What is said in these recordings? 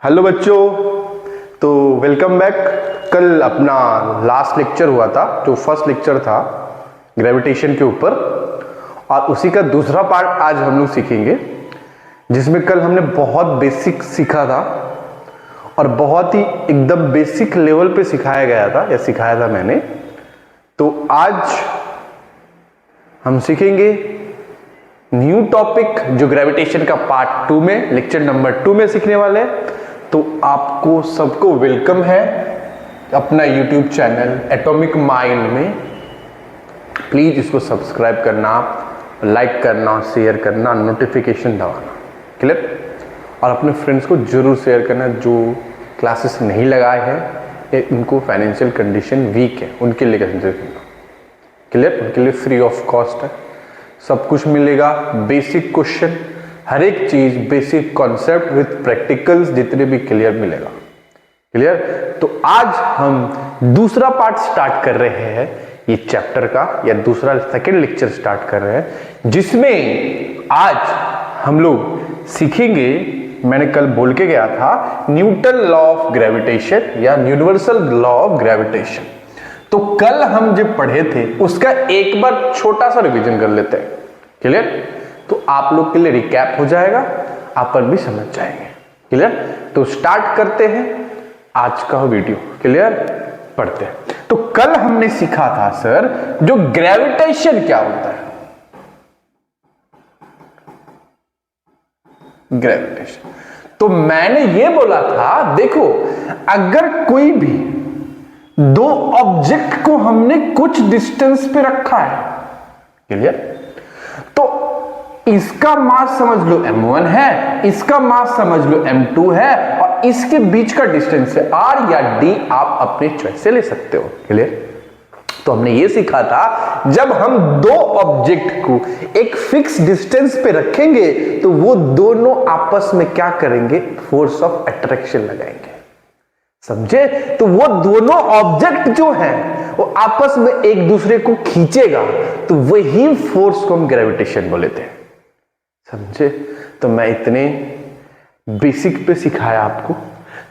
Hello बच्चों, तो welcome back. कल अपना लास्ट लेक्चर हुआ था, जो फर्स्ट लेक्चर था ग्रेविटेशन के ऊपर, और उसी का दूसरा पार्ट आज हम लोग सीखेंगे, जिसमें कल हमने बहुत बेसिक सीखा था और बहुत ही एकदम बेसिक लेवल पे सिखाया गया था या सिखाया था मैंने। तो आज हम सीखेंगे न्यू टॉपिक, जो ग्रेविटेशन का पार्ट 2 में, लेक्चर नंबर 2 में सीखने वाले हैं। तो आपको सबको वेलकम है अपना यूट्यूब चैनल एटॉमिक माइंड में। प्लीज इसको सब्सक्राइब करना, लाइक करना, शेयर करना, नोटिफिकेशन दबाना, क्लियर। और अपने फ्रेंड्स को जरूर शेयर करना जो क्लासेस नहीं लगाए हैं या उनको फाइनेंशियल कंडीशन वीक है, उनके लिए कंसिडर करना, क्लियर। उनके लिए फ्री ऑफ कॉस्ट है, सब कुछ मिलेगा। बेसिक क्वेश्चन, हर एक चीज, बेसिक कॉन्सेप्ट विथ प्रैक्टिकल्स जितने भी क्लियर मिलेगा, क्लियर। तो आज हम दूसरा पार्ट स्टार्ट कर रहे हैं ये चैप्टर का, या दूसरा सेकेंड लेक्चर स्टार्ट कर रहे हैं, जिसमें आज हम लोग सीखेंगे, मैंने कल बोल के गया था, न्यूटन लॉ ऑफ ग्रेविटेशन या यूनिवर्सल लॉ ऑफ ग्रेविटेशन। तो कल हम जो पढ़े थे उसका एक बार छोटा सा रिवीजन कर लेते हैं, क्लियर। तो आप लोग के लिए रिकैप हो जाएगा, आप भी समझ जाएंगे, क्लियर। तो स्टार्ट करते हैं आज का वीडियो, क्लियर। पढ़ते हैं। तो कल हमने सीखा था सर, जो ग्रेविटेशन क्या होता है, ग्रेविटेशन। तो मैंने ये बोला था, देखो अगर कोई भी दो ऑब्जेक्ट को हमने कुछ डिस्टेंस पे रखा है, क्लियर, तो इसका मास समझ लो m1 है, इसका मास समझ लो m2 है, और इसके बीच का डिस्टेंस है r या d, आप अपने चॉइस से ले सकते हो, क्लियर। तो हमने ये सीखा था, जब हम दो ऑब्जेक्ट को एक फिक्स डिस्टेंस पे रखेंगे तो वो दोनों आपस में क्या करेंगे, फोर्स ऑफ अट्रैक्शन लगाएंगे, समझे। तो वो दोनों ऑब्जेक्ट जो है वो आपस में एक दूसरे को खींचेगा, तो वही फोर्स को हम ग्रेविटेशन बोले थे, समझे। तो मैं इतने बेसिक पे सिखाया आपको,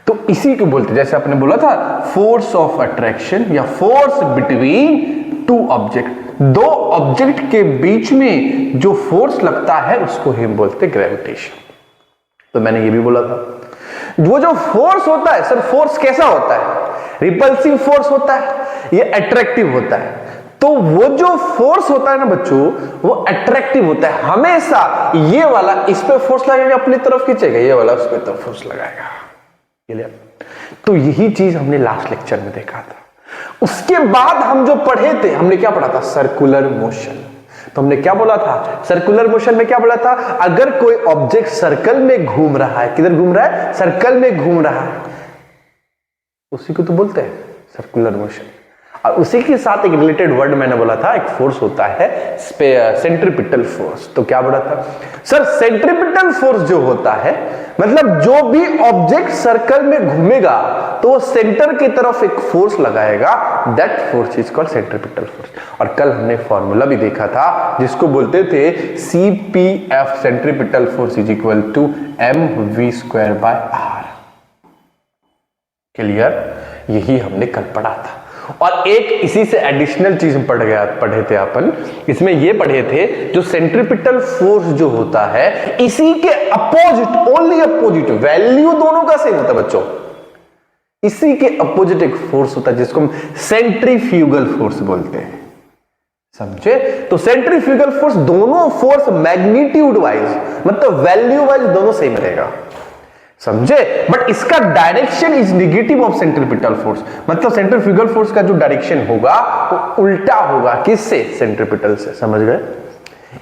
तो इसी को बोलते, जैसे आपने बोला था फोर्स ऑफ अट्रैक्शन या फोर्स बिटवीन टू ऑब्जेक्ट, दो ऑब्जेक्ट के बीच में जो फोर्स लगता है उसको हम बोलते ग्रेविटेशन। तो मैंने ये भी बोला था, वो जो फोर्स होता है सर, फोर्स कैसा होता है, रिपल्सिव फोर्स होता है या अट्रैक्टिव होता है। तो वो जो फोर्स होता है ना बच्चों, वो अट्रैक्टिव होता है। हमेशा ये वाला इस पे फोर्स लगाएगा, अपनी तरफ खींचेगा, ये वाला उस पे तरफ फोर्स लगाएगा, क्लियर। तो यही चीज हमने लास्ट लेक्चर में देखा था। उसके बाद हम जो पढ़े थे, हमने क्या पढ़ा था, सर्कुलर मोशन। तो हमने क्या बोला था, सर्कुलर मोशन में क्या बोला था, अगर कोई ऑब्जेक्ट सर्कल में घूम रहा है, किधर घूम रहा है, सर्कल में घूम रहा है, उसी को तो बोलते हैं सर्कुलर मोशन। और उसी के साथ एक रिलेटेड वर्ड मैंने बोला था, एक फोर्स होता है सेंट्रीपिटल फोर्स। तो क्या बोला था सर, सेंट्रीपिटल फोर्स जो होता है, मतलब जो भी ऑब्जेक्ट सर्कल में घूमेगा तो वो सेंटर की तरफ एक फोर्स लगाएगा, that force is called centripetal force. और कल हमने फॉर्मूला भी देखा था, जिसको बोलते थे CPF, centripetal force is equal to mv²/r, clear. यही हमने कल पढ़ा था। और एक इसी से एडिशनल चीज पढ़े थे अपन, इसमें ये पढ़े थे, जो सेंट्रीपिटल फोर्स जो होता है, इसी के अपोजिट, ओनली अपोजिट, वैल्यू दोनों का सेम होता है बच्चों, इसी के अपोजिट एक फोर्स होता है जिसको हम सेंट्रीफ्यूगल फोर्स बोलते हैं, समझे। तो सेंट्रीफ्यूगल फोर्स, दोनों फोर्स मैग्नीट्यूड वाइज, मतलब वैल्यू वाइज दोनों सेम रहेगा, समझे। बट इसका direction is negative of centripetal force, मतलब सेंट्रीफ्यूगल फोर्स का जो डायरेक्शन होगा वो उल्टा होगा, किससे, सेंट्रीपिटल से, समझ गए।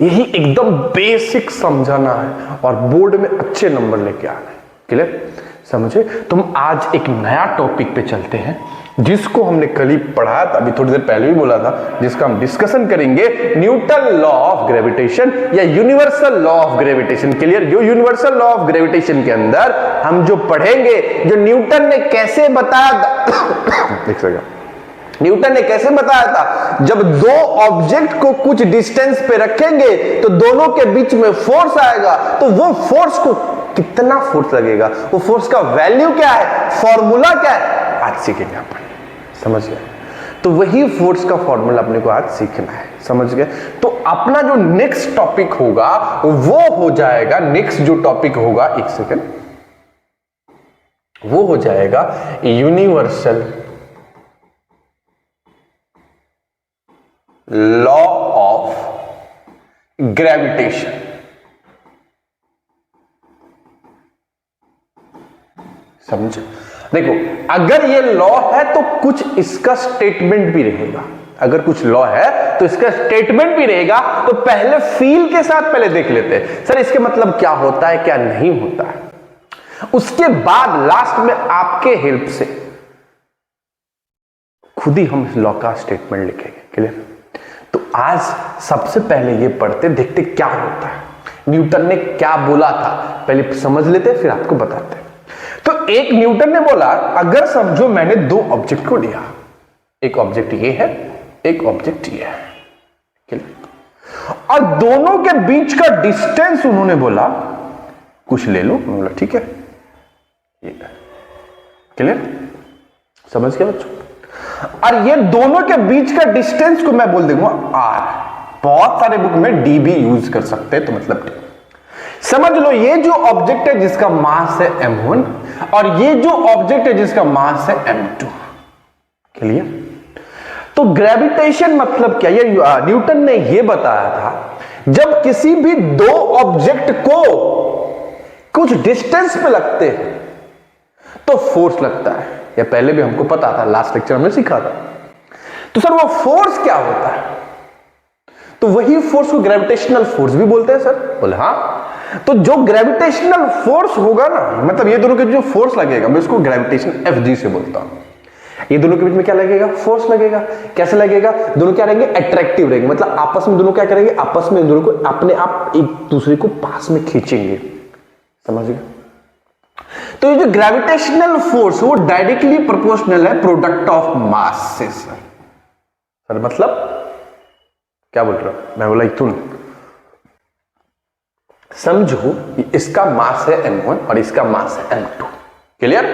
यही एकदम बेसिक समझाना है और बोर्ड में अच्छे नंबर लेके आना है, क्लियर, समझे। तो हम आज एक नया टॉपिक पे चलते हैं, जिसको हमने कल ही पढ़ा था, अभी थोड़ी देर पहले भी बोला था, जिसका हम डिस्कशन करेंगे, न्यूटन लॉ ऑफ ग्रेविटेशन या universal law of gravitation, clear. जो यूनिवर्सल लॉ ऑफ ग्रेविटेशन के अंदर हम जो पढ़ेंगे, जो न्यूटन ने कैसे बताया था, देख सकते, न्यूटन ने कैसे बताया था, जब दो ऑब्जेक्ट को कुछ डिस्टेंस पे रखेंगे तो दोनों के बीच में फोर्स आएगा, तो वो फोर्स को कितना फोर्स लगेगा, वो फोर्स का वैल्यू क्या है, फॉर्मूला क्या है, आज सीखेंगे अपन। समझ गए? तो वही फोर्स का फॉर्मूला अपने को आज सीखना है। समझ गए? तो अपना जो नेक्स्ट टॉपिक होगा वो हो जाएगा, नेक्स्ट जो टॉपिक होगा, एक सेकेंड, वो हो जाएगा यूनिवर्सल लॉ ऑफ ग्रेविटेशन। समझो? देखो, अगर ये लॉ है तो कुछ इसका स्टेटमेंट भी रहेगा। अगर कुछ लॉ है तो इसका स्टेटमेंट भी रहेगा। तो पहले फील के साथ पहले देख लेते हैं, सर इसके मतलब क्या होता है, क्या नहीं होता है। उसके बाद लास्ट में आपके हेल्प से खुद ही हम इस लॉ का स्टेटमेंट लिखेंगे। क्लियर? तो आज सबसे पहले ये पढ़ते, देखते क्या होता है, न्यूटन ने क्या बोला था, पहले समझ लेते फिर आपको बताते हैं। तो एक न्यूटन ने बोला, अगर समझो मैंने दो ऑब्जेक्ट को लिया, एक ऑब्जेक्ट ये है, एक ऑब्जेक्ट ये है, और दोनों के बीच का डिस्टेंस उन्होंने बोला कुछ ले लो। बोला ठीक है, क्लियर? समझ गए बच्चों? और ये दोनों के बीच का डिस्टेंस को मैं बोल दूंगा आर। बहुत सारे बुक में डी भी यूज कर सकते हैं, तो मतलब डी। समझ लो, ये जो ऑब्जेक्ट है जिसका मास है m1 और ये जो ऑब्जेक्ट है जिसका मास है m2। क्लियर? तो ग्रेविटेशन मतलब क्या, ये न्यूटन ने ये बताया था, जब किसी भी दो ऑब्जेक्ट को कुछ डिस्टेंस पे लगते हैं तो फोर्स लगता है। या पहले भी हमको पता था, लास्ट लेक्चर हमने सीखा था। तो सर वो फोर्स क्या होता है? तो वही फोर्स को ग्रेविटेशनल फोर्स भी बोलते हैं सर। बोले हाँ। तो जो ग्रेविटेशनल फोर्स होगा ना, मतलब ये दोनों के जो फोर्स लगेगा, मैं उसको ग्रेविटेशन Fg से बोलता हूं। ये दोनों के बीच में क्या लगेगा, फोर्स लगेगा। कैसे लगेगा? दोनों क्या रहेंगे, अट्रैक्टिव रहेंगे। मतलब आपस में दोनों क्या करेंगे, आपस में दोनों को अपने आप एक दूसरे को पास में खींचेंगे। समझ गए? तो ये जो ग्रेविटेशनल फोर्स वो डायरेक्टली प्रोपोर्शनल है प्रोडक्ट ऑफ मास से। सर मतलब क्या बोल रहा हूं मैं? बोला इतुन समझो, इसका मास है m1 और इसका मास है m2। क्लियर?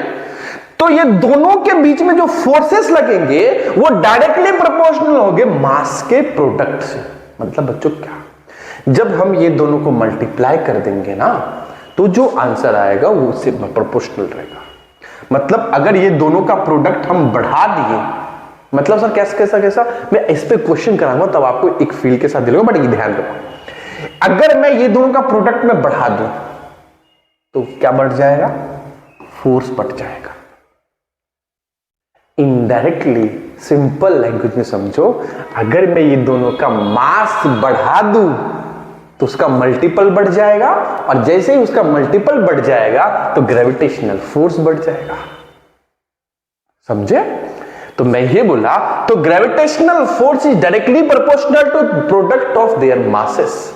तो ये दोनों के बीच में जो फोर्सेस लगेंगे वो डायरेक्टली प्रोपोर्शनल होंगे मास के प्रोडक्ट से। मतलब बच्चों क्या, जब हम ये दोनों को मल्टीप्लाई कर देंगे ना, तो जो आंसर आएगा वो उससे प्रोपोर्शनल रहेगा। मतलब अगर ये दोनों का प्रोडक्ट हम बढ़ा दिए, मतलब सर कैसा, मैं इस पे क्वेश्चन कराऊंगा तब आपको एक फील के साथ दिलूंगा, बट ये ध्यान रखो, अगर मैं ये दोनों का प्रोडक्ट में बढ़ा दूं तो क्या बढ़ जाएगा, फोर्स बढ़ जाएगा। इनडायरेक्टली सिंपल लैंग्वेज में समझो, अगर मैं ये दोनों का मास बढ़ा दूं तो उसका मल्टीपल बढ़ जाएगा, और जैसे ही उसका मल्टीपल बढ़ जाएगा तो ग्रेविटेशनल फोर्स बढ़ जाएगा। समझे? तो मैं ये बोला, तो gravitational force is directly proportional to product of their masses.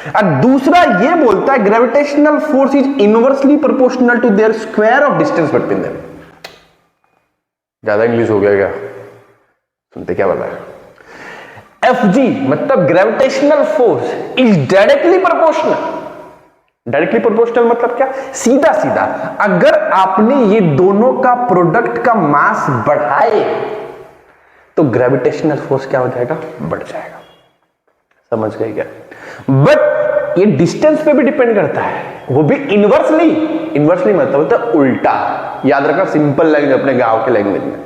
और दूसरा ये बोलता है gravitational force is inversely proportional to their square of distance between them. ज्यादा इंग्लिश हो गया क्या? सुनते क्या बोला है? Fg मतलब gravitational force is directly proportional. Directly proportional मतलब क्या? सीधा सीधा अगर आपने ये दोनों का प्रोडक्ट का मास बढ़ाए तो ग्रेविटेशनल फोर्स क्या हो जाएगा, बढ़ जाएगा। समझ गए क्या? बट ये डिस्टेंस पे भी डिपेंड करता है, वो भी इनवर्सली। इनवर्सली मतलब होता है उल्टा। याद रखना, सिंपल लैंग्वेज, अपने गांव के लैंग्वेज में,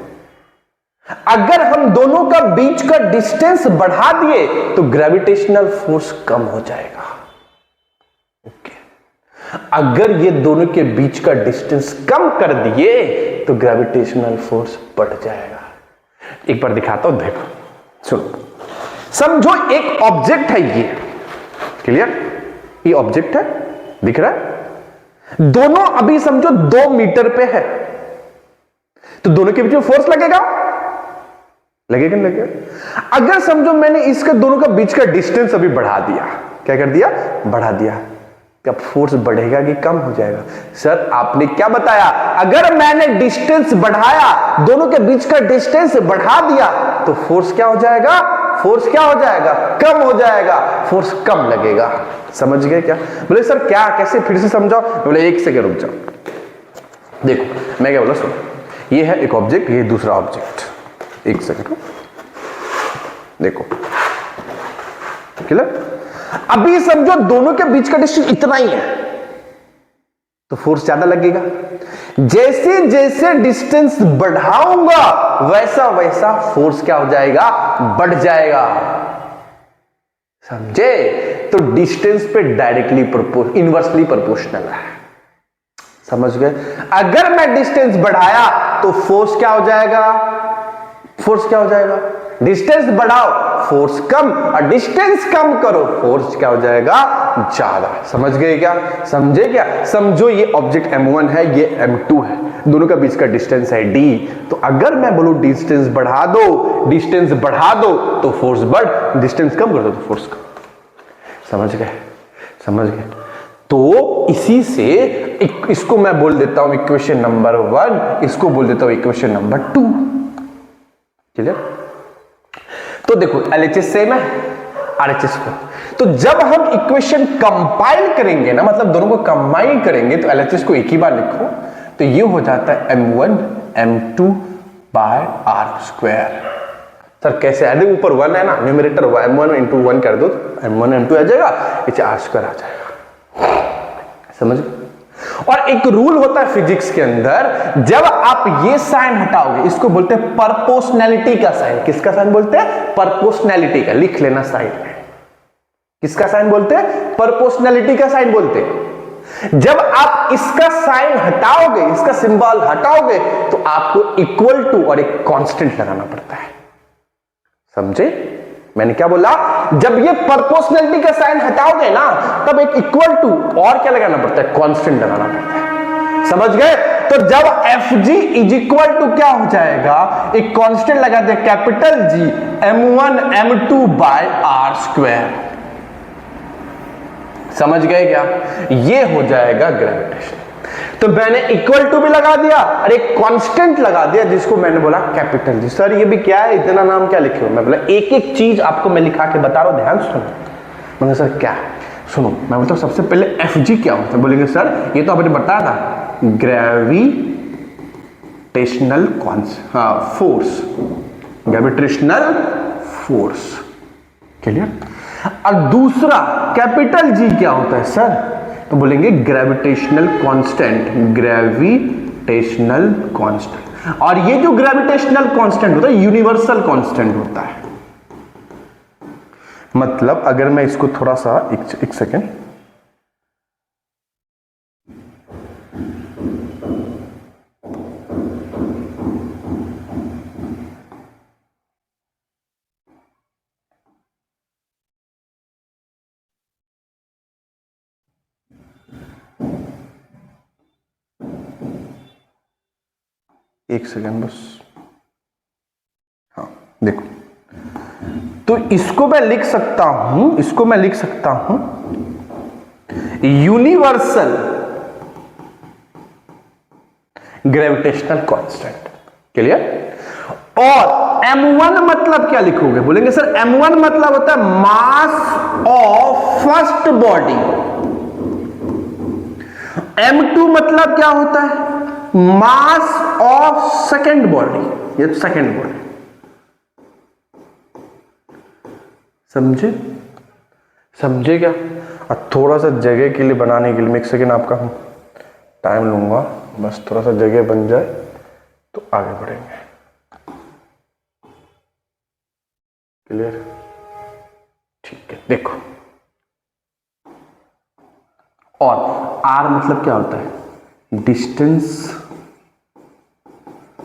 अगर हम दोनों का बीच का डिस्टेंस बढ़ा दिए तो ग्रेविटेशनल फोर्स कम हो जाएगा। ओके। अगर ये दोनों के बीच का डिस्टेंस कम कर दिए तो ग्रेविटेशनल फोर्स बढ़ जाएगा। एक बार दिखाता हूं, देखो, सुनो। समझो एक ऑब्जेक्ट है ये। क्लियर? ये ऑब्जेक्ट है, दिख रहा है? दोनों अभी समझो 2 मीटर पे है, तो दोनों के बीच में फोर्स लगेगा, लगेगा नहीं लगेगा? अगर समझो मैंने इसके दोनों का बीच का डिस्टेंस अभी बढ़ा दिया, क्या कर दिया, बढ़ा दिया, क्या फोर्स बढ़ेगा कि कम हो जाएगा? सर आपने क्या बताया, अगर मैंने डिस्टेंस बढ़ाया, दोनों के बीच का डिस्टेंस बढ़ा दिया तो फोर्स क्या हो जाएगा, फोर्स क्या हो जाएगा, कम हो जाएगा, फोर्स कम लगेगा। समझ गए क्या? बोले सर क्या, कैसे, फिर से समझाओ। बोले एक सेकंड रुक जाओ। देखो मैं क्या बोला, सुनो, ये है एक ऑब्जेक्ट, ये दूसरा ऑब्जेक्ट। एक सेकंड देखो, क्लियर? अभी समझो दोनों के बीच का डिस्टेंस इतना ही है, तो फोर्स ज्यादा लगेगा। जैसे जैसे डिस्टेंस बढ़ाऊंगा वैसा वैसा फोर्स क्या हो जाएगा, बढ़ जाएगा। समझे? तो डिस्टेंस पे डायरेक्टली इनवर्सली प्रोपोर्शनल है। समझ गए? अगर मैं डिस्टेंस बढ़ाया तो फोर्स क्या हो जाएगा, फोर्स क्या हो जाएगा, डिस्टेंस बढ़ाओ फोर्स कम, और डिस्टेंस कम करो फोर्स क्या हो जाएगा, ज्यादा। समझ गए क्या? समझे क्या? समझो ये ऑब्जेक्ट m1 है, ये m2 है, दोनों का बीच का डिस्टेंस है d। तो अगर मैं बोलूं डिस्टेंस बढ़ा दो, डिस्टेंस बढ़ा दो तो फोर्स बढ़, डिस्टेंस कम कर दो तो फोर्स कम। समझ गए? समझ गए? तो इसी से इसको मैं बोल देता हूं इक्वेशन नंबर 1, इसको बोल देता हूं इक्वेशन नंबर 2। क्लियर? तो देखो LHS सेम है, RHS को, तो जब हम इक्वेशन कंपाइल करेंगे ना, मतलब दोनों को कंबाइन करेंगे, तो LHS को एक ही बार लिखो, तो ये हो जाता है m1 m2 by r square. Sir कैसे? अरे ऊपर 1 है ना, न्यूमरेटर m1 इंटू 1 कर दो तो m1 m2 आ जाएगा, नीचे r स्क्वायर आ जाएगा। समझ? और एक रूल होता है फिजिक्स के अंदर, जब आप ये साइन हटाओगे, इसको बोलते हैं प्रोपोर्शनैलिटी का साइन। किसका साइन बोलते हैं? प्रोपोर्शनैलिटी का। लिख लेना साइन में, किसका साइन बोलते हैं? प्रोपोर्शनैलिटी का साइन बोलते हैं। जब आप इसका साइन हटाओगे, इसका सिंबल हटाओगे, तो आपको इक्वल टू और एक कांस्टेंट लगाना पड़ता है। समझे? मैंने क्या बोला? जब ये प्रोपोर्शनैलिटी का साइन हटाओगे ना, तब एक इक्वल टू और क्या लगाना पड़ता है, कांस्टेंट लगाना पड़ता है। समझ गए? तो जब Fg इज इक्वल टू क्या हो जाएगा, एक कांस्टेंट लगा दे capital G m1 m2 by r square. समझ गए क्या? ये हो जाएगा ग्रेविटेशन। तो मैंने इक्वल टू भी लगा दिया और एक कांस्टेंट लगा दिया जिसको मैंने बोला कैपिटल जी। सर ये भी क्या है, इतना नाम क्या लिखे हो? मैं बोला एक एक चीज आपको मैं लिखा के बता रहा हूं, ध्यान सुनो। मैंने सर क्या? सुनो, मैं बोलता हूं सबसे पहले Fg क्या होता है? बोलेंगे सर ये तो आपने बताया था, gravitational force, gravitational force. Clear? और दूसरा कैपिटल जी क्या होता है सर? तो बोलेंगे ग्रेविटेशनल कांस्टेंट, ग्रेविटेशनल कांस्टेंट। और ये जो ग्रेविटेशनल कांस्टेंट होता है यूनिवर्सल कांस्टेंट होता है। मतलब अगर मैं इसको थोड़ा सा एक सेकेंड, एक सेकेंड बस। हाँ देखो, तो इसको मैं लिख सकता हूं, इसको मैं लिख सकता हूं यूनिवर्सल ग्रेविटेशनल कांस्टेंट। क्लियर? और m1 मतलब क्या लिखोगे? बोलेंगे सर m1 मतलब होता है मास ऑफ फर्स्ट बॉडी। m2 मतलब क्या होता है? मास ऑफ सेकेंड बॉडी, ये सेकेंड बॉडी। समझे? समझे क्या? और थोड़ा सा जगह के लिए बनाने के लिए, एक सेकेंड आपका हम टाइम लूंगा, बस थोड़ा सा जगह बन जाए तो आगे बढ़ेंगे। क्लियर? ठीक है, देखो। और R मतलब क्या होता है? Distance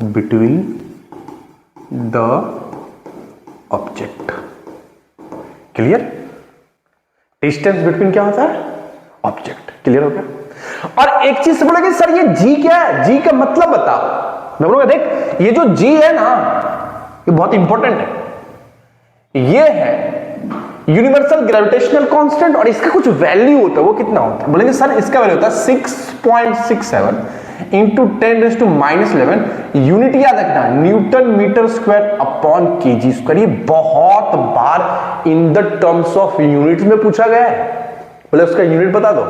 between the object. Clear? Distance between क्या होता है? ऑब्जेक्ट। क्लियर हो गया? और एक चीज से बोलोगे सर ये G क्या है? G का मतलब बताओ। मैं बोलूंगा देख ये जो G है ना, ये बहुत इंपॉर्टेंट है। ये है यूनिवर्सल ग्रेविटेशनल कांस्टेंट, और इसका कुछ वैल्यू होता है। वो कितना होता है? बोलेंगे सर इसका वैल्यू होता है 6.67 इंटू 10⁻11 यूनिट याद रखना newton metre square upon KG square. ये बहुत बार in the terms of units में पूछा गया है, बोले उसका यूनिट बता दो,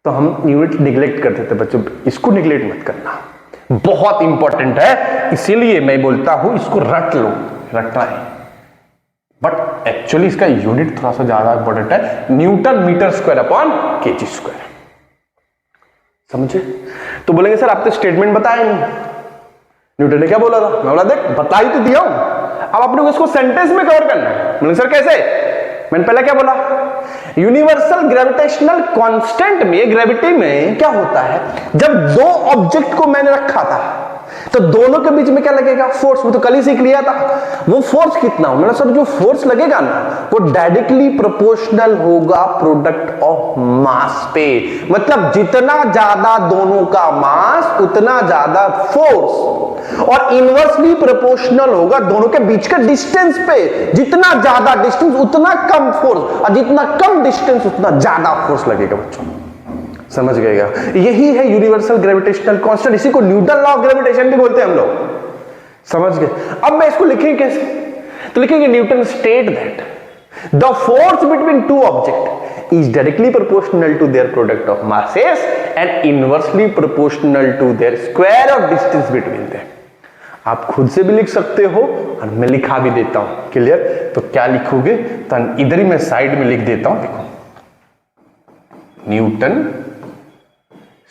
तो हम यूनिट निगलेक्ट करते थे बच्चों, इसको निगलेक्ट मत करना, बहुत इंपॉर्टेंट है, इसीलिए मैं बोलता हूं इसको रट लो, रटना है, बट एक्चुअली इसका यूनिट थोड़ा सा ज्यादा इंपॉर्टेंट है, Newton metre square upon KG square, समझे? तो बोलेंगे सर आप तो स्टेटमेंट बताए नहीं, न्यूटन ने क्या बोला था? मैं बोला देख बता ही तो दिया हूं, अब अपने को इसको सेंटेंस में कवर करना है। बोलेंगे सर कैसे? मैंने पहले क्या बोला, यूनिवर्सल ग्रेविटेशनल कांस्टेंट में, ग्रेविटी में क्या होता है, जब दो ऑब्जेक्ट को मैंने रखा था तो दोनों के बीच में क्या लगेगा, फोर्स। वो तो कल ही सीख लिया था, वो फोर्स कितना हो, मतलब सर जो फोर्स लगेगा ना वो डायरेक्टली प्रोपोर्शनल होगा प्रोडक्ट ऑफ मास पे, मतलब जितना ज्यादा दोनों का मास उतना ज्यादा फोर्स, और इनवर्सली प्रोपोर्शनल होगा दोनों के बीच के डिस्टेंस पे, जितना ज्यादा डिस्टेंस उतना कम फोर्स, और जितना कम डिस्टेंस उतना ज्यादा फोर्स लगेगा बच्चों, समझ गएगा? यही है यूनिवर्सल ग्रेविटेशनल कांस्टेंट, इसी को न्यूटन लॉ ऑफ ग्रेविटेशन भी बोलते हैं हम लोग, समझ गए? अब मैं इसको लिखेंगे कैसे, तो लिखेंगे Newton state that the force between two object is directly proportional to their product of masses and inversely proportional to their square of distance between them. आप खुद से भी लिख सकते हो और मैं लिखा भी देता हूं, क्लियर? तो क्या लिखोगे, तो इधर ही मैं साइड में लिख देता हूं, देखो Newton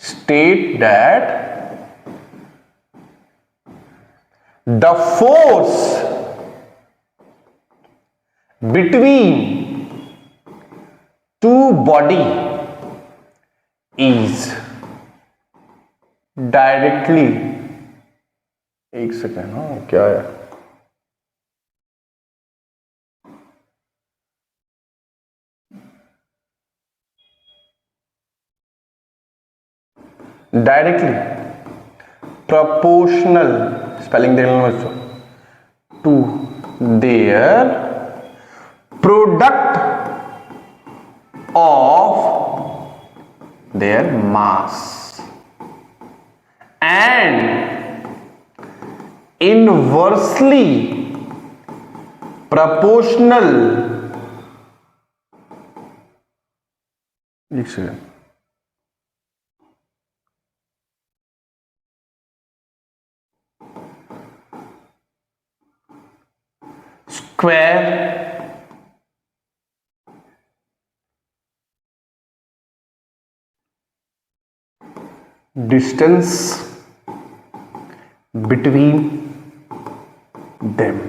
state that the force between two body is directly, एक सेकेंड, हाँ क्या है, डायरेक्टली प्रोपोर्शनल, स्पेलिंग देख लो बच्चों, to their product of their mass and inversely proportional, एक second, square distance between them.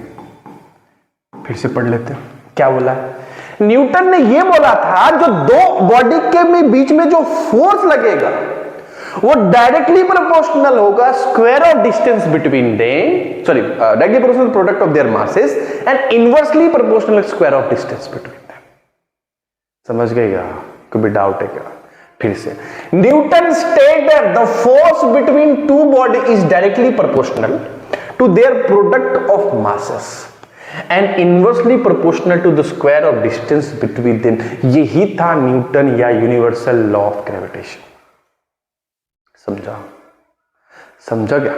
फिर से पढ़ लेते हैं, क्या बोला है न्यूटन ने? ये बोला था जो दो बॉडी के बीच में जो फोर्स लगेगा वो डायरेक्टली प्रोपोर्शनल होगा square of distance between them, sorry directly proportional product of their masses and inversely proportional square of distance between them. समझ गए क्या? कोई भी डाउट है क्या? फिर से, Newton state that the force between two body is directly proportional to their product of masses and inversely proportional to the square of distance between them. यही था न्यूटन या यूनिवर्सल लॉ ऑफ ग्रेविटेशन। समझा? समझा क्या?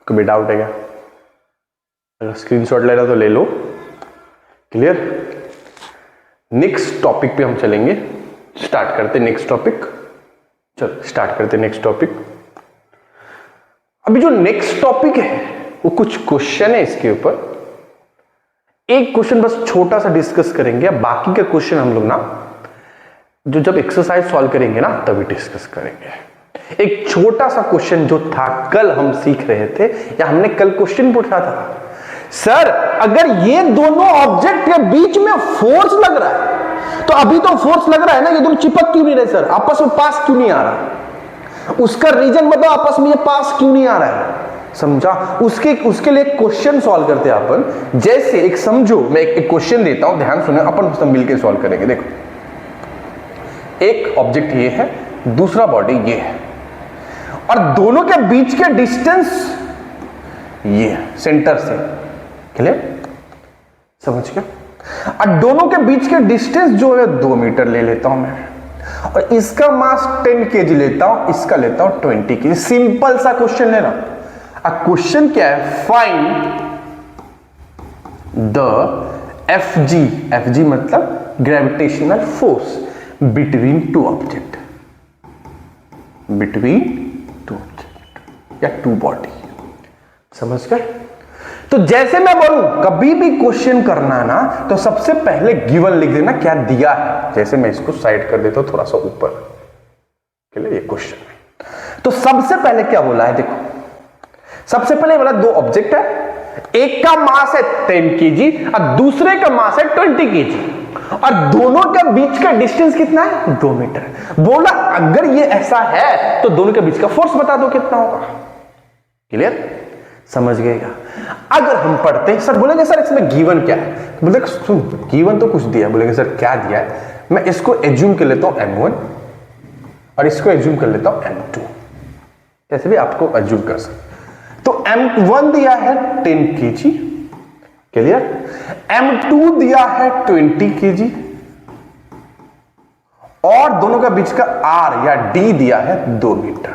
कोई doubt है क्या? अगर स्क्रीनशॉट लेना तो ले लो, क्लियर? नेक्स्ट टॉपिक पे हम चलेंगे, स्टार्ट करते नेक्स्ट टॉपिक। चलो स्टार्ट करते नेक्स्ट टॉपिक। अभी जो नेक्स्ट टॉपिक है वो कुछ क्वेश्चन है इसके ऊपर, एक क्वेश्चन बस छोटा सा डिस्कस करेंगे, बाकी के क्वेश्चन हम लोग ना जो जब एक्सरसाइज सॉल्व करेंगे ना तभी डिस्कस करेंगे। एक छोटा सा क्वेश्चन जो था कल हम सीख रहे थे, या हमने कल क्वेश्चन पूछा था, सर अगर ये दोनों ऑब्जेक्ट के बीच में फोर्स लग रहा है तो अभी तो फोर्स लग रहा है ना, ये दोनों चिपक क्यों नहीं रहे सर, आपस में पास क्यों नहीं आ रहा? उसका रीजन बताओ, आपस में ये पास क्यों नहीं आ रहा है? समझा? उसके लिए क्वेश्चन सॉल्व करते हैं अपन। जैसे एक समझो, मैं एक क्वेश्चन देता हूं, ध्यान सुनो, अपन सब मिलकर सॉल्व करेंगे। देखो एक ऑब्जेक्ट ये है, दूसरा बॉडी ये है, और दोनों के बीच के डिस्टेंस ये है सेंटर से, क्लियर? समझ गया? और दोनों के बीच के डिस्टेंस जो है 2 मीटर ले लेता हूं मैं, और इसका मास 10 kg लेता हूं, इसका लेता हूं 20 kg। सिंपल सा क्वेश्चन लेना। अब क्वेश्चन क्या है, फाइंड द Fg मतलब gravitational force between two object, या टू बॉडी। समझ गए? तो जैसे मैं बोलूं कभी भी क्वेश्चन करना ना, तो सबसे पहले गिवन लिख देना क्या दिया है। जैसे मैं इसको साइड कर देता हूं थोड़ा सा ऊपर के लिए, ये क्वेश्चन है। तो सबसे पहले क्या बोला है, देखो सबसे पहले बोला दो ऑब्जेक्ट है, एक का मास है 10 kg और दूसरे का मास है 20 kg, और दोनों के बीच का डिस्टेंस कितना है, 2 मीटर। बोला अगर ये ऐसा है तो दोनों के बीच का फोर्स बता दो कितना होगा। क्लियर? समझ गएगा? अगर हम पढ़ते हैं, सर बोलेंगे सर इसमें गिवन क्या है, बोले सुन गिवन तो कुछ दिया, बोलेंगे सर क्या दिया है, मैं इसको एज्यूम कर लेता हूं m1 और इसको एज्यूम कर लेता हूं m2, कैसे भी आपको एज्यूम कर सकते। तो m1 दिया है 10 kg, क्लियर? m2 दिया है 20 kg, और दोनों का बीच का r या d दिया है 2 मीटर।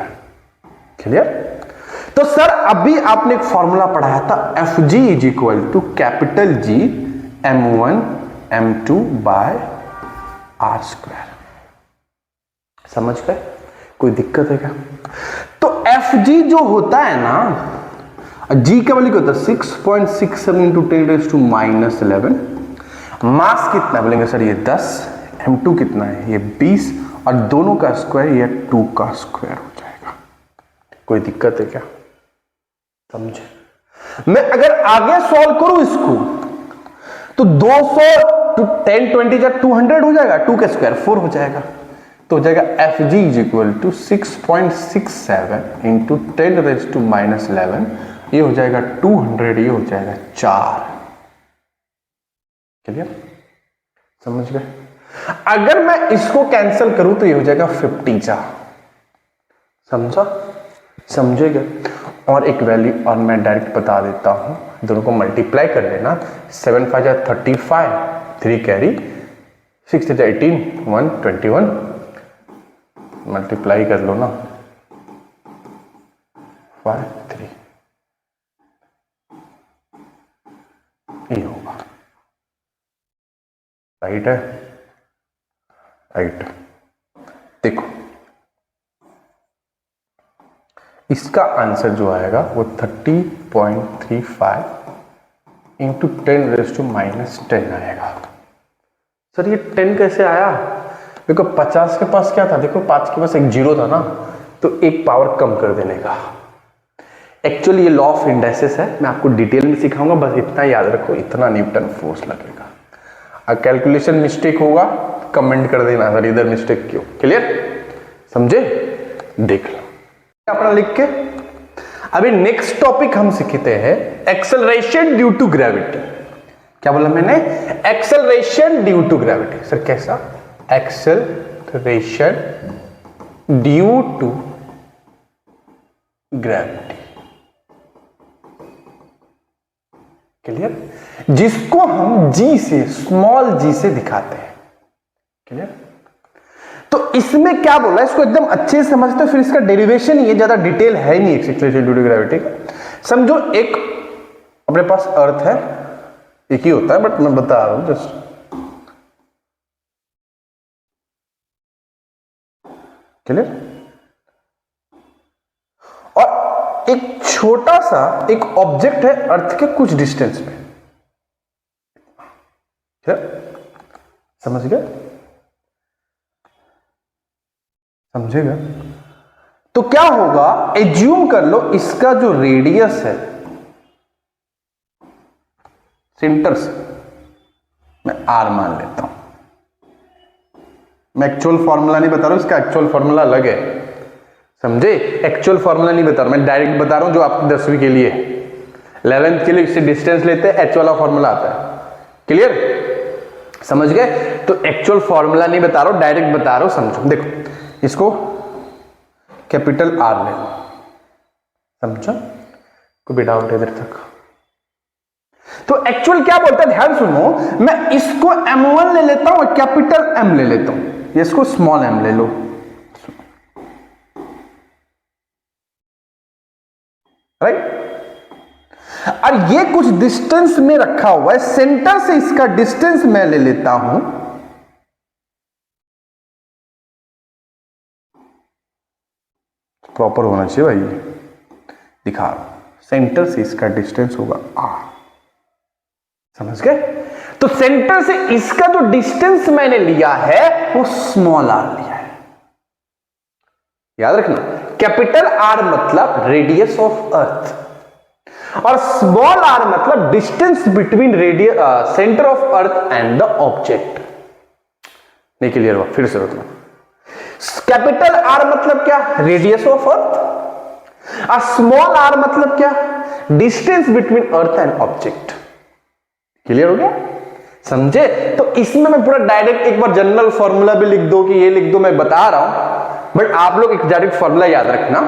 क्लियर? तो सर अभी आपने एक फॉर्मूला पढ़ाया था, Fg is equal to capital G m1 m2 by r square. समझ गए? कोई दिक्कत है क्या? तो Fg जो होता है ना, G का वैल्यू क्या होता है 6.67 इंटू 10⁻⁻11। मास कितना है, बोलेंगे सर ये 10, m2 कितना है, ये 20, और दोनों का स्क्वायर ये 2 का स्क्वायर हो जाएगा। कोई दिक्कत है क्या? समझे? मैं अगर आगे सॉल्व करूं इसको तो 200 टू 10 20 जा 200 हो जाएगा, 2 का स्क्वायर 4 हो जाएगा, तो हो जाएगा Fg is equal to 6.67 into 10⁻⁻11, ये हो जाएगा 200, ये हो जाएगा 4। क्लियर? समझ गए? अगर मैं इसको कैंसिल करूं तो ये हो जाएगा 50 समझा? समझेगा? और एक वैल्यू और मैं डायरेक्ट बता देता हूं, दोनों को मल्टीप्लाई कर लेना, 7 5 जा 35, 3 कैरी, 6 जा 18, 121, मल्टीप्लाई कर लो ना, 5 3 ये होगा। राइट है? राइट। देखो इसका आंसर जो आएगा वो 30.35 इंटू 10⁻⁻10 आएगा। सर ये 10 कैसे आया? देखो 50 के पास क्या था, देखो 5 के पास एक जीरो था ना, तो एक पावर कम कर देने का। एक्चुअली ये लॉ ऑफ इंडाइसिस है, मैं आपको डिटेल में सिखाऊंगा, बस इतना याद रखो, इतना न्यूटन फोर्स लगेगा। अगर कैलकुलेशन मिस्टेक होगा कमेंट कर देना सर इधर मिस्टेक क्यों। क्लियर? समझे? देख लो अपना लिख के। अभी नेक्स्ट टॉपिक हम सीखते हैं एक्सेलरेशन ड्यू टू ग्रेविटी। क्या बोला मैंने? Acceleration due to gravity. Sir कैसा? Acceleration due to gravity. Clear? जिसको हम जी से, स्मॉल जी से दिखाते हैं। क्लियर? तो इसमें क्या बोला, इसको एकदम अच्छे से समझते हो, फिर इसका डेरिवेशन ये ज्यादा डिटेल है नहीं एक्सेलरेशन ड्यू टू ग्रेविटी का। समझो एक अपने पास अर्थ है, एक ही होता है बट मैं बता रहा हूं जस्ट। क्लियर? और एक छोटा सा एक ऑब्जेक्ट है अर्थ के कुछ डिस्टेंस पे। समझ गए? समझेगा? तो क्या होगा, एज्यूम कर लो इसका जो रेडियस है सेंटर से मैं r मान लेता हूं। मैं एक्चुअल फॉर्मूला नहीं बता रहा हूं, इसका एक्चुअल फॉर्मूला अलग है। समझे? एक्चुअल फॉर्मूला नहीं बता रहा, मैं डायरेक्ट बता रहा हूं जो आपकी 10वीं के लिए, 11th के लिए इससे डिस्टेंस लेते हैं, h वाला फॉर्मूला आता है। क्लियर? समझ गए? तो एक्चुअल फॉर्मूला नहीं बता रहा हूं, डायरेक्ट बता रहा हूं। समझो, देखो इसको कैपिटल R ले लो। समझो? कोई भी डाउट है इधर तक? तो एक्चुअल क्या बोलता है, ध्यान सुनो, मैं इसको M1 ले लेता हूं और कैपिटल M ले लेता हूं। ये इसको स्मॉल m ले लो, राइट। और ये कुछ डिस्टेंस में रखा हुआ है, सेंटर से इसका डिस्टेंस मैं ले लेता हूं प्रॉपर होना चाहिए भाई, दिखा रहा हूं, सेंटर से इसका डिस्टेंस होगा r, समझ गए। तो सेंटर से इसका जो डिस्टेंस मैंने लिया है वो स्मॉल r लिया है, याद रखना। कैपिटल R मतलब रेडियस ऑफ अर्थ और स्मॉल r मतलब distance between centre of earth and the object. नहीं क्लियर हुआ, फिर से बताऊं। कैपिटल R मतलब क्या, रेडियस ऑफ अर्थ, और स्मॉल r मतलब क्या, distance between earth and object. Clear हो गया, समझे। तो इसमें मैं पूरा डायरेक्ट एक बार जनरल फॉर्मूला भी लिख दो कि ये लिख दो, मैं बता रहा हूं, बट आप लोग एक डायरेक्ट फॉर्मूला याद रखना।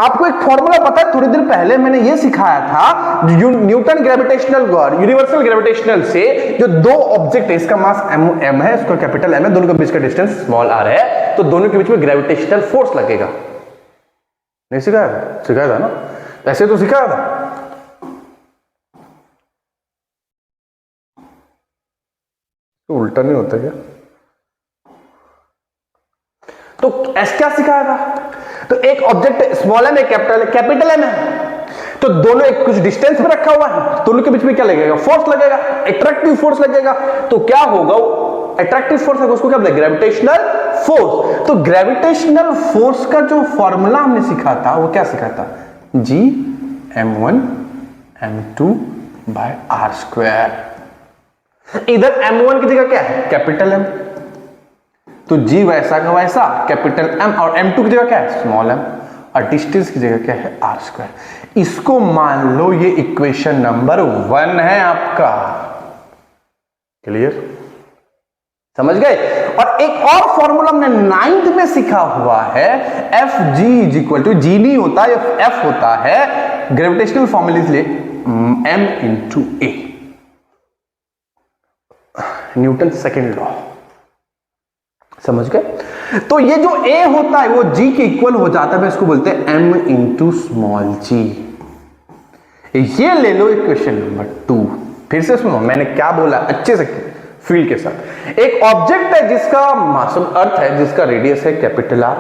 आपको एक फॉर्मूला पता है, थोड़ी देर पहले मैंने ये सिखाया था, न्यूटन ग्रेविटेशनल यूनिवर्सल ग्रेविटेशनल से जो दो ऑब्जेक्ट है, इसका मास m है, इसका कैपिटल M है, दोनों के बीच का डिस्टेंस स्मॉल r है, तो दोनों के बीच में ग्रेविटेशनल फोर्स लगेगा। नहीं सिखाया? सिखाया था ना, ऐसे तो सिखाया था। तो उल्टा नहीं होता क्या? तो ऐसा क्या सिखाया था? तो एक ऑब्जेक्ट स्मॉल m है, कैपिटल M है, तो दोनों एक कुछ डिस्टेंस में रखा हुआ है, दोनों के बीच में क्या लगेगा, फोर्स लगेगा, अट्रैक्टिव फोर्स लगेगा। तो क्या होगा, अट्रैक्टिव फोर्स है, उसको क्या बोलते हैं, ग्रेविटेशनल फोर्स। तो ग्रेविटेशनल फोर्स का जो फॉर्मूला हमने सीखा था वो क्या सीखा था, G m1 m2 by r square. इधर m1 की जगह क्या है, कैपिटल M, तो G वैसा का वैसा कैपिटल M, और m2 की जगह क्या है, स्मॉल m, और डिस्टेंस की जगह क्या है, r स्क्वायर। इसको मान लो ये इक्वेशन नंबर 1 है आपका। क्लियर, समझ गए। और एक और फॉर्मूला हमने 9th में सीखा हुआ है, Fg is equal to, G नहीं होता, F होता है ग्रेविटेशनल फॉर्मूला, इसलिए m into a, Newton second law. समझ गए। तो ये जो a होता है वो g के इक्वल हो जाता है, इसको बोलते हैं m इंटू स्मॉल g। ये ले लो इक्वेशन नंबर 2। फिर से सुनो मैंने क्या बोला अच्छे से फील के साथ। एक ऑब्जेक्ट है जिसका मास अर्थ है, जिसका रेडियस है कैपिटल R।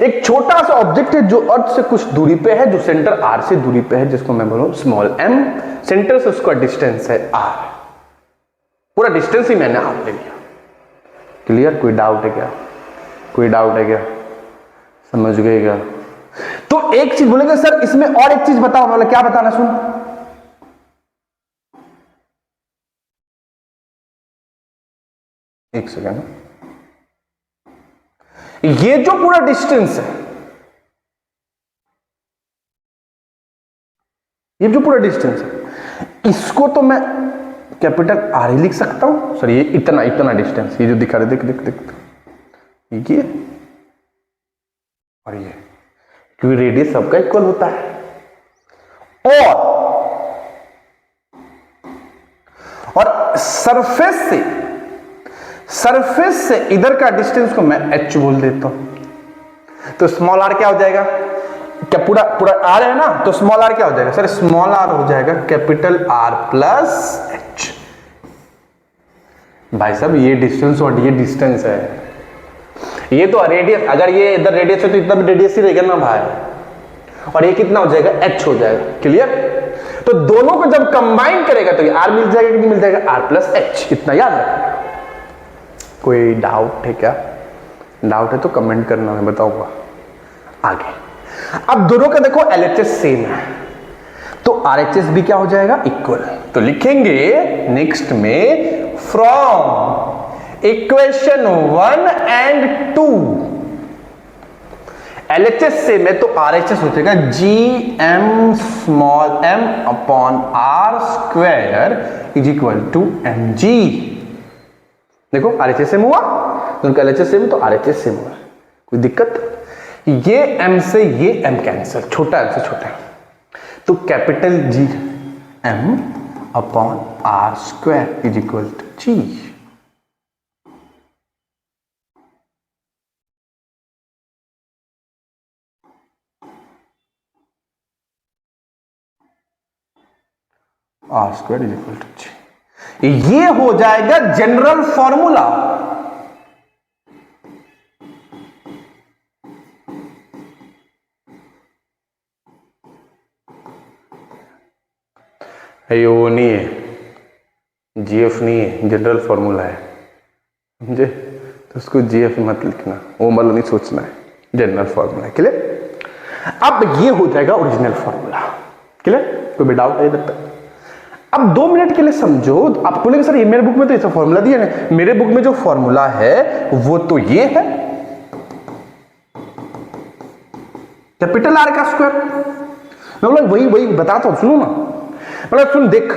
एक छोटा सा ऑब्जेक्ट है जो अर्थ से कुछ दूरी पे है, जो सेंटर R से दूरी पे है, जिसको मैं बोलूं स्मॉल m। सेंटर से उसका डिस्टेंस है R, पूरा डिस्टेंस ही मैंने R ले लिया। क्लियर, कोई डाउट है क्या, कोई डाउट है क्या, समझ गए क्या? तो एक चीज बोलेंगे सर इसमें और एक चीज बताओ, मतलब क्या बताना, सुन। एक सेकेंड, ये जो पूरा डिस्टेंस है, ये जो पूरा डिस्टेंस है, इसको तो मैं कैपिटल R ही लिख सकता हूं। सर ये इतना डिस्टेंस, ये जो दिखा रहे, देख ये और ये, क्योंकि रेडियस सबका इक्वल होता है। और सरफेस से इधर का डिस्टेंस को मैं h बोल देता हूं। तो स्मॉल r क्या हो जाएगा, क्या पूरा r है ना, तो स्मॉल r क्या हो जाएगा, सर स्मॉल r हो जाएगा कैपिटल R प्लस h। भाई साहब ये डिस्टेंस और ये डिस्टेंस है, ये तो रेडियस, अगर ये इधर रेडियस है तो इतना भी रेडियस ही रहेगा ना भाई, और ये कितना हो जाएगा, h हो जाएगा। क्लियर। तो दोनों को जब कंबाइन करेगा तो ये r मिल जाएगा, कितना मिल जाएगा, r प्लस h। इतना याद रखना। कोई डाउट है क्या? डाउट है तो कमेंट करना, मैं बताऊंगा आगे। अब दोनों का देखो LHS सेम है, तो RHS भी क्या हो जाएगा, इक्वल। तो लिखेंगे नेक्स्ट में, फ्रॉम इक्वेशन 1 एंड 2 LHS से में, तो RHS हो जाएगा GM small m upon R square is equal to mg। देखो RHS सेम हुआ, तो उनका LHS सेम, तो RHS सेम हुआ, कोई दिक्कत? ये m से ये m कैंसिल, छोटा m से छोटा, तो capital G m upon R square is equal to G। R square is equal to G. ये हो जाएगा जनरल फॉर्मूला। ये वो नहीं है, जीएफ नहीं है, जनरल फॉर्मूला है, समझे? तो उसको जीएफ मत लिखना, वो मतलब नहीं सोचना है, जनरल फॉर्मूला। क्लियर? अब ये हो जाएगा ओरिजिनल फॉर्मूला। क्लियर? कोई भी डाउट है इधर तक? अब 2 मिनट के लिए समझो। आप बोलेंगे सर ये मेरे बुक में तो ऐसा फॉर्मूला दिया है। मेरे बुक में जो फॉर्मूला है वो तो ये है, कैपिटल आर का स्क्वायर। मैं बोला वही बताता हूं, सुनो ना। मतलब सुन, देख,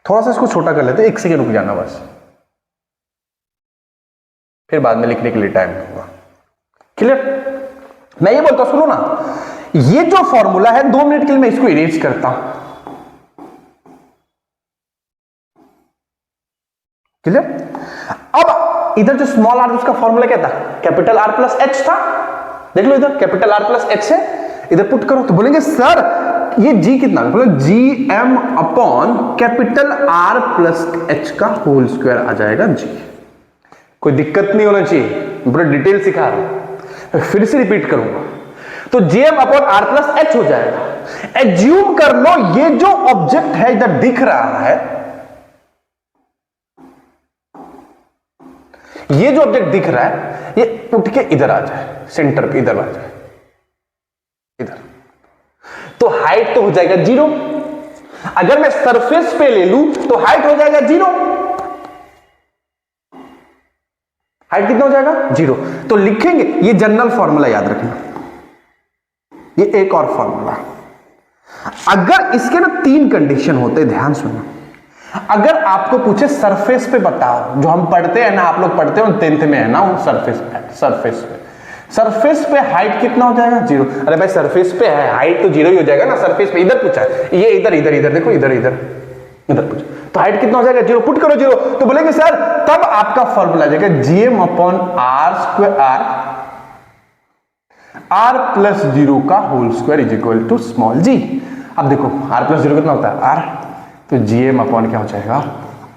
थोड़ा सा इसको छोटा कर लेते, 1 सेकंड रुक जाना बस, फिर बाद में लिखने के लिए टाइम होगा। क्लियर? मैं ये बोलता हूं, सुनो ना, ये जो फॉर्मूला है 2 मिनट के लिए मैं इसको इरेज करता हूं। क्लियर? अब इधर जो स्मॉल आर उसका फॉर्मूला क्या था? कैपिटल आर प्लस एच था। देख लो इधर कैपिटल आर प्लस एच है, इधर पुट करो तो बोलेंगे सर ये जी कितना? बोलो G M upon capital R plus H का होल स्क्वायर आ जाएगा जी। कोई दिक्कत नहीं होना चाहिए, पूरा डिटेल सिखा रहा हूं, फिर से रिपीट करूंगा। तो G M upon R plus H हो जाएगा। एज्यूम कर लो ये जो ऑब्जेक्ट है इधर दिख रहा है, ये जो ऑब्जेक्ट दिख रहा है ये उठ के इधर आ जाए, सेंटर पे इधर आ जाए, इधर, तो हाइट तो हो जाएगा 0। अगर मैं सरफेस पे ले लूं तो हाइट हो जाएगा 0। हाइट कितना हो जाएगा? 0। तो लिखेंगे, ये जनरल फॉर्मूला याद रखना, ये एक और फॉर्मूला। अगर इसके ना 3 कंडीशन होते, ध्यान सुनना। अगर आपको पूछे सरफेस पे बताओ, जो हम पढ़ते हैं ना, आप लोग पढ़ते हो 10th में है ना, वो सरफेस पे हाइट कितना हो जाएगा? 0। अरे भाई सरफेस पे है, हाइट तो 0 ही हो जाएगा ना। सरफेस पे इधर पूछा है, ये इधर देखो, इधर पूछा, तो हाइट कितना हो जाएगा? 0। पुट करो 0, तो बोलेंगे सर तब आपका फॉर्मूला आ जाएगा GM upon R square R plus 0 का whole square is equal to small G. अब देखो आर प्लस 0 कितना होता है? आर, तो जीएम अपॉन क्या हो जाएगा?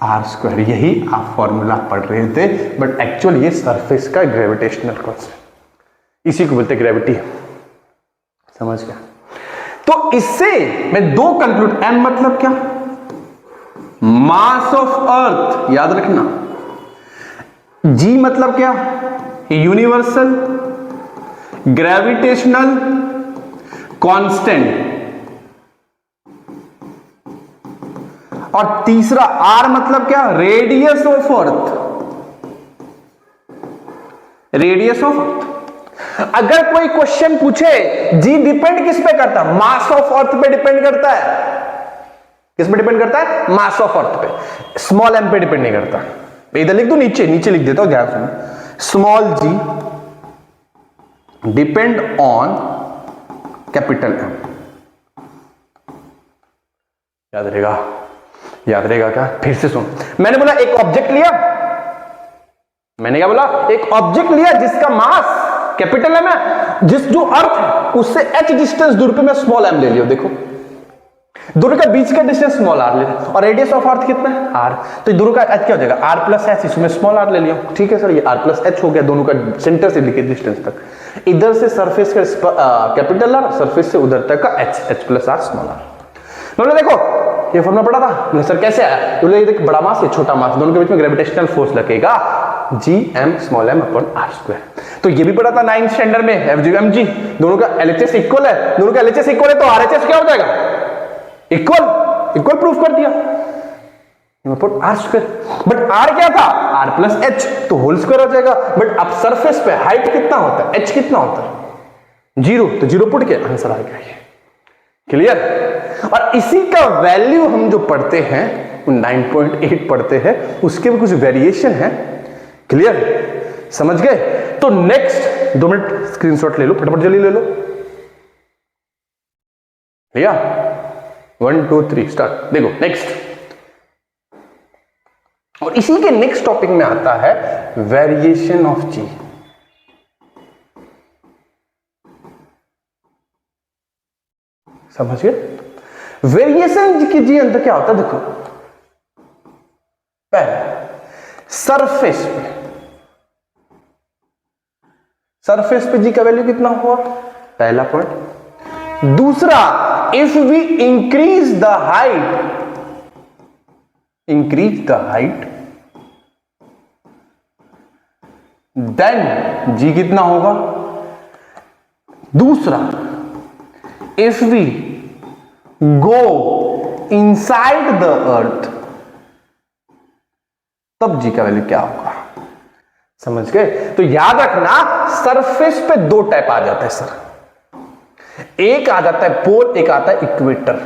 R square. यही आप फॉर्मूला पढ़ रहे थे, बट एक्चुअल ये सरफेस का ग्रेविटेशनल कांस्टेंट, इसी को बोलते ग्रेविटी। समझ गया? तो इससे मैं 2 कंक्लूड, एम मतलब क्या? मास ऑफ अर्थ, याद रखना। जी मतलब क्या? Universal gravitational constant. और तीसरा आर मतलब क्या? Radius of earth, radius of earth. अगर कोई क्वेश्चन पूछे जी डिपेंड किस पे करता है? मास ऑफ अर्थ पे डिपेंड करता है। किस पे डिपेंड करता है? मास ऑफ अर्थ पे, स्मॉल एम पे डिपेंड नहीं करता। इधर लिख दो, नीचे लिख देता हूं, ध्यान सुनो। Small G depend on capital M. याद रहेगा क्या? फिर से सुन, मैंने बोला एक ऑब्जेक्ट लिया, मैंने क्या बोला? एक ऑब्जेक्ट लिया जिसका मास कैपिटल एम है, जो अर्थ है उससे h डिस्टेंस दूर पे मैं स्मॉल एम ले लिया। देखो दोनों का बीच का डिस्टेंस स्मॉल आर ले, और रेडियस ऑफ अर्थ कितना है? आर। तो दोनों का h क्या हो जाएगा? आर प्लस एच, इसमें स्मॉल आर ले लिया। ठीक है सर, ये आर प्लस एच हो गया, दोनों का सेंटर से लेके डिस्टेंस तक। इधर से सरफेस का कैपिटल आर, सरफेस से उधर तक का H plus R small R. मतलब देखो ये फॉर्मूला पढ़ा था सर, कैसे आया? बोले ये बड़ा मास है छोटा मास, दोनों के बीच में ग्रेविटेशनल फोर्स लगेगा G M small M upon R square. तो ये भी पढ़ा था 9th स्टैंडर्ड में, एफ जी एम जी, दोनों का एलएचएस इक्वल है, दोनों का एलएचएस इक्वल है, तो आरएचएस क्या हो जाएगा? इक्वल प्रूफ कर दिया upon R square. But R क्या था? आर प्लस एच, तो होल स्क्वायर हो जाएगा। बट अब सरफेस पे हाइट कितना होता है? एच कितना होता है? 0, तो 0 पुट के आंसर आ गया ये। क्लियर? और इसी का वैल्यू हम जो पढ़ते हैं 9.8 पढ़ते हैं, उसके भी कुछ वेरिएशन है। क्लियर? समझ गए? तो नेक्स्ट 2 मिनट स्क्रीनशॉट ले लो, फटाफट जल्दी ले लो। भैया 1 2 3 स्टार्ट। देखो नेक्स्ट, और इसी के नेक्स्ट टॉपिक में आता है वेरिएशन ऑफ जी। समझ गए? वेरिएशन के जी अंदर क्या होता है देखो, पहले सरफेस पे जी का वैल्यू कितना हुआ, पहला पॉइंट। दूसरा, if we increase the height then G कितना होगा। दूसरा, if we go inside the earth तब जी का वैल्यू क्या होगा। समझ गए? तो याद रखना, सरफेस पे दो टाइप आ जाता है सर, एक आ जाता है पोल, एक आता है इक्वेटर।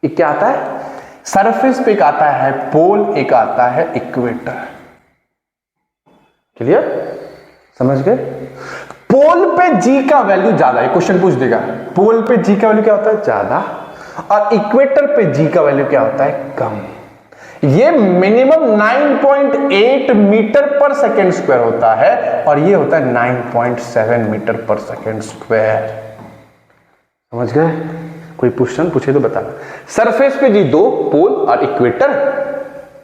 एक क्या आता है, सरफेस पे एक आता है पोल, एक आता है इक्वेटर। क्लियर? समझ गए? पोल पे जी का वैल्यू ज्यादा है, क्वेश्चन पूछ देगा, पोल पे जी का वैल्यू क्या होता है, ज्यादा, और इक्वेटर पे जी का वैल्यू क्या होता है, कम। ये मिनिमम 9.8 मीटर पर सेकेंड स्क्वायर होता है और ये होता है 9.7 मीटर पर सेकेंड स्क्वायर। समझ गए? कोई क्वेश्चन पूछे तो बताना। सरफेस पे जी दो, पोल और इक्वेटर,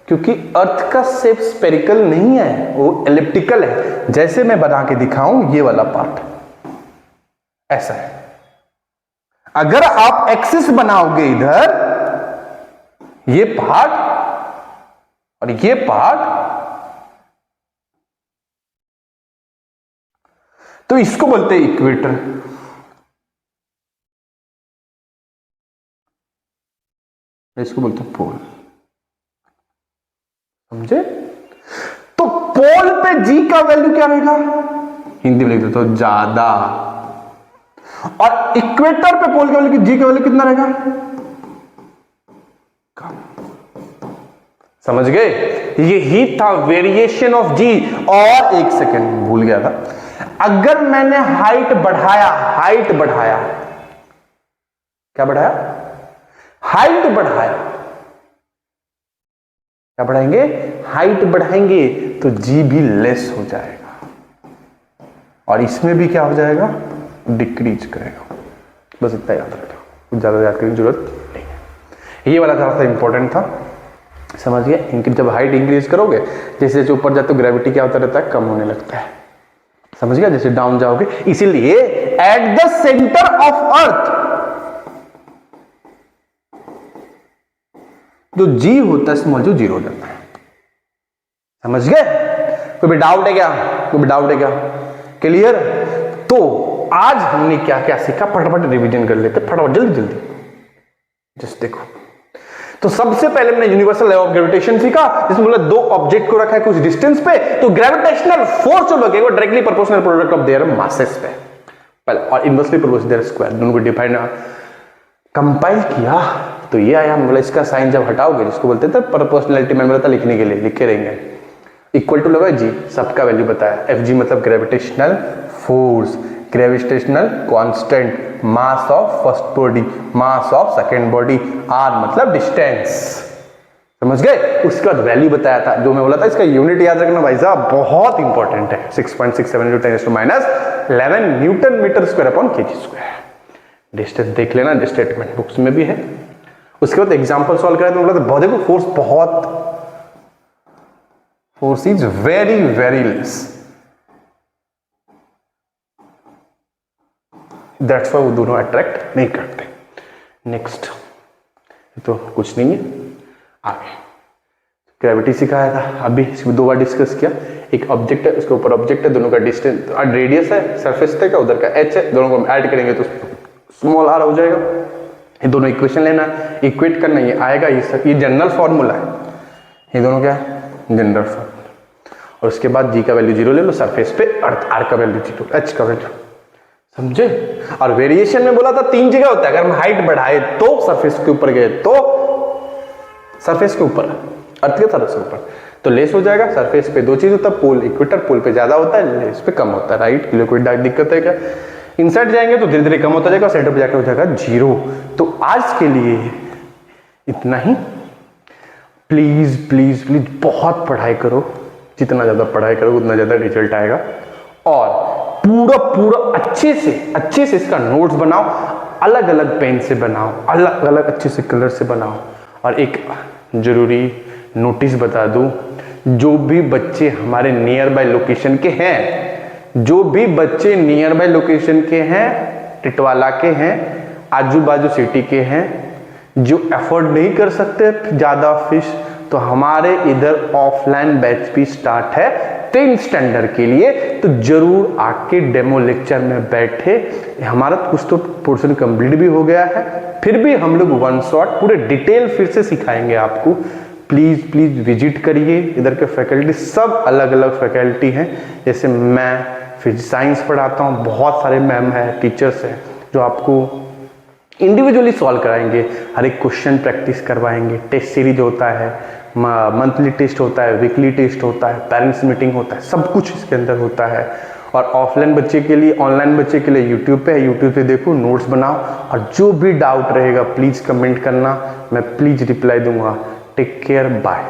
क्योंकि अर्थ का शेप स्फेरिकल नहीं है, वो एलिप्टिकल है। जैसे मैं बना के दिखाऊं, ये वाला पार्ट ऐसा है। अगर आप एक्सिस बनाओगे इधर, ये पार्ट और ये पार्ट, तो इसको बोलते हैं इक्वेटर। इसको बोलते हैं पोल। समझे? तो पोल पे जी का वैल्यू क्या रहेगा, हिंदी में लिख देते हो ज्यादा, और इक्वेटर पे पोल का वैल्यू, जी का वैल्यू कितना रहेगा, कम। समझ गए? यही था वेरिएशन ऑफ जी। और एक सेकेंड भूल गया था, अगर मैंने हाइट बढ़ाया, क्या बढ़ाया, हाइट बढ़ाया, क्या बढ़ाएंगे, हाइट बढ़ाएंगे, तो जी भी लेस हो जाएगा और इसमें भी क्या हो जाएगा, डिक्रीज करेगा। बस इतना याद रखना, कुछ ज्यादा याद करने की जरूरत नहीं है। ये वाला थोड़ा सा इंपॉर्टेंट था। समझ गए? जब हाइट इंक्रीज करोगे, जैसे जैसे ऊपर जाते हो, ग्रेविटी क्या होता रहता है, कम होने लगता है। समझ गया? जैसे डाउन जाओगे, इसीलिए at the centre of earth जो जी होता है स्मॉल, जो जीरो हो जाता है। समझ गए? कोई भी डाउट है क्या? क्लियर? तो आज हमने क्या क्या सीखा, फटाफट रिवीजन कर लेते, फटाफट जल्दी जस्ट देखो। तो सबसे पहले हमने यूनिवर्सल लॉ ऑफ ग्रेविटेशन सीखा, जिसमें बोला दो ऑब्जेक्ट को रखा है कुछ डिस्टेंस पे, तो ग्रेविटेशनल फोर्स जो लगेगा वो directly proportional product of their masses पे पहले, और इनवर्सली प्रोपोर्शनल देयर स्क्वायर, दोनों को डिफाइन कंपाइल किया। तो ये आया, बोला इसका साइन जब हटाओगे, जिसको बोलते थे प्रोपोर्शनलिटी, में बोला था लिखने के लिए, लिखे रहेंगे, इक्वल टू लगा जी, सबका वैल्यू बताया, एफ जी मतलब gravitational force, gravitational constant, mass of first body, mass of second body, R मतलब डिस्टेंस। समझ गए? उसके बाद वैल्यू बताया था, जो मैं बोला था इसका यूनिट याद रखना भाई साहब, बहुत इंपॉर्टेंट है, 6.67 × 10⁻11 Newton metre square upon KG square. Distance देख लेना, स्टेटमेंट बुक्स में भी है। उसके बाद एग्जांपल सॉल्व करें तो बोला था देखो force is very very less, that's why वो दोनों अट्रैक्ट नहीं करते। नेक्स्ट तो कुछ नहीं है, आगे ग्रेविटी सिखाया था, अभी इसमें दो बार डिस्कस किया। एक ऑब्जेक्ट है, उसके ऊपर ऑब्जेक्ट है, दोनों का डिस्टेंस रेडियस है, सरफेस तक का, उधर का एच है, दोनों को ऐड करेंगे तो स्मॉल आर हो जाएगा। ये दोनों इक्वेशन लेना, इक्वेट करना, ये आएगा, ये जनरल फॉर्मूला है, ये दोनों क्या है, जनरल फॉर्मूला। और उसके बाद जी का वैल्यू जीरो ले लो, सरफेस पे अर्थ, आर का वैल्यू जीरो, एच का वैल्यू। समझे? और वेरिएशन में बोला था 3 जगह होता है, अगर हम हाइट बढ़ाए तो सरफेस के ऊपर गए तो सरफेस के ऊपर, अर्थ के सरफेस के ऊपर तो लेस हो जाएगा। सरफेस पे 2 चीज होता है, पोल इक्वेटर, पोल पे ज्यादा होता है, लेस पे कम होता है, राइट? क्लियर? कोई दिक्कत है क्या? इनसाइड जाएंगे तो धीरे धीरे कम होता जाएगा, सेंटर पे जाकर हो जाएगा जीरो। तो आज के लिए इतना ही। प्लीज प्लीज प्लीज बहुत पढ़ाई करो, जितना ज्यादा पढ़ाई करो उतना ज्यादा रिजल्ट आएगा। और पूरा अच्छे से इसका नोट्स बनाओ। अलग अलग पेन से बनाओ, अलग अलग अच्छे से कलर से बनाओ। और एक जरूरी नोटिस बता दूं, जो भी बच्चे हमारे नियर बाय लोकेशन के हैं, जो भी बच्चे नियर बाय लोकेशन के हैं, टिटवाला के हैं, आजू बाजू सिटी के हैं, जो अफोर्ड नहीं कर सकते ज़्यादा फीस, तो हमारे इधर ऑफलाइन बैच भी स्टार्ट है 10th स्टैंडर्ड के लिए। तो जरूर आके डेमो लेक्चर में बैठे। हमारा कुछ तो पोर्शन कंप्लीट भी हो गया है, फिर भी हम लोग वन शॉट पूरे डिटेल फिर से सिखाएंगे आपको। प्लीज़ प्लीज़ विजिट करिए। इधर के फैकल्टी सब अलग अलग फैकल्टी हैं। जैसे मैं फिजिक्स साइंस पढ़ाता हूँ, बहुत सारे मैम हैं, टीचर्स हैं जो आपको इंडिविजुअली सॉल्व कराएंगे, हर एक क्वेश्चन प्रैक्टिस करवाएंगे। टेस्ट सीरीज होता है, मंथली टेस्ट होता है, वीकली टेस्ट होता है, पेरेंट्स मीटिंग होता है, सब कुछ इसके अंदर होता है। और ऑफलाइन बच्चे के लिए, ऑनलाइन बच्चे के लिए यूट्यूब पे है, यूट्यूब पे देखो, नोट्स बनाओ, और जो भी डाउट रहेगा प्लीज़ कमेंट करना, मैं प्लीज़ रिप्लाई दूंगा। Take care, bye.